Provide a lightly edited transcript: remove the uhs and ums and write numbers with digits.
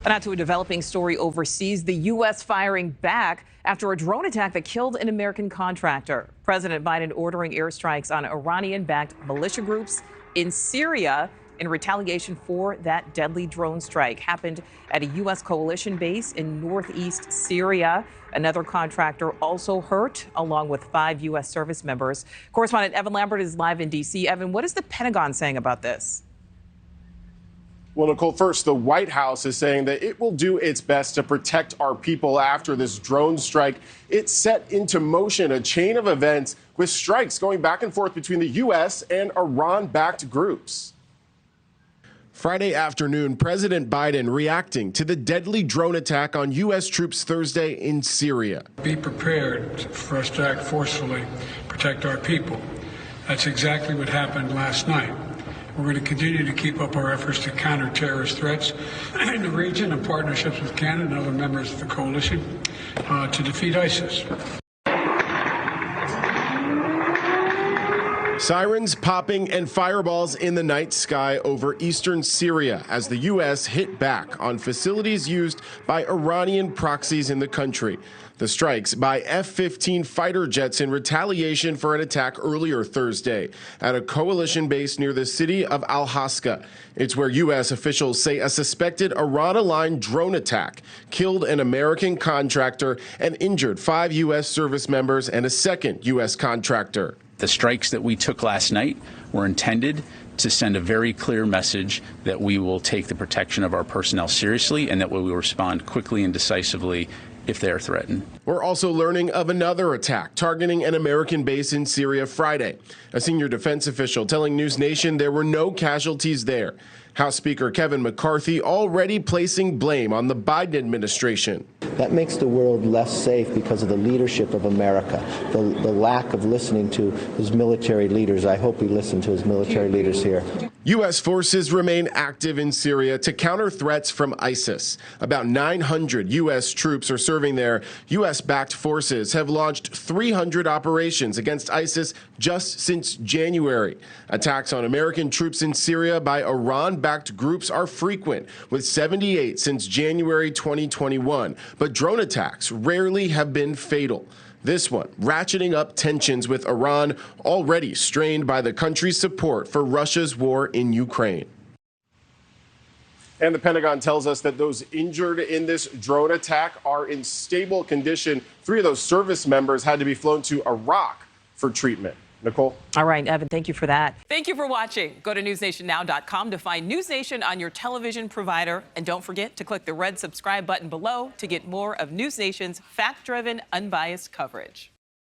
And out to a developing story overseas, the U.S. firing back after a drone attack that killed an American contractor. President Biden ordering airstrikes on Iranian-backed militia groups in Syria in retaliation for that deadly drone strike. Happened at a U.S. coalition base in northeast Syria. Another contractor also hurt, along with 5 U.S. service members. Correspondent Evan Lambert is live in D.C. Evan, what is the Pentagon saying about this? Well, Nicole, first, the White House is saying that it will do its best to protect our people after this drone strike. It set into motion a chain of events with strikes going back and forth between the U.S. and Iran-backed groups. Friday afternoon, President Biden reacting to the deadly drone attack on U.S. troops Thursday in Syria. Be prepared for us to act forcefully, protect our people. That's exactly what happened last night. We're going to continue to keep up our efforts to counter terrorist threats in the region in partnerships with Canada and other members of the coalition to defeat ISIS. Sirens popping and fireballs in the night sky over eastern Syria as the U.S. hit back on facilities used by Iranian proxies in the country. The strikes by F-15 fighter jets in retaliation for an attack earlier Thursday at a coalition base near the city of Al-Haska. It's where U.S. officials say a suspected Iran-aligned drone attack killed an American contractor and injured 5 U.S. service members and a second U.S. contractor. The strikes that we took last night were intended to send a very clear message that we will take the protection of our personnel seriously and that we will respond quickly and decisively if they are threatened. We're also learning of another attack targeting an American base in Syria Friday. A senior defense official telling NewsNation there were no casualties there. House Speaker Kevin McCarthy already placing blame on the Biden administration. That makes the world less safe because of the leadership of America, the lack of listening to his military leaders. I hope he listened to his military leaders here. U.S. forces remain active in Syria to counter threats from ISIS. About 900 U.S. troops are serving there. U.S.-backed forces have launched 300 operations against ISIS just since January. Attacks on American troops in Syria by Iran-backed groups are frequent, with 78 since January 2021. But drone attacks rarely have been fatal. This one ratcheting up tensions with Iran, already strained by the country's support for Russia's war in Ukraine. And the Pentagon tells us that those injured in this drone attack are in stable condition. 3 of those service members had to be flown to Iraq for treatment. Nicole? All right, Evan, thank you for that. Thank you for watching. Go to newsnationnow.com to find NewsNation on your television provider. And don't forget to click the red subscribe button below to get more of NewsNation's fact-driven, unbiased coverage.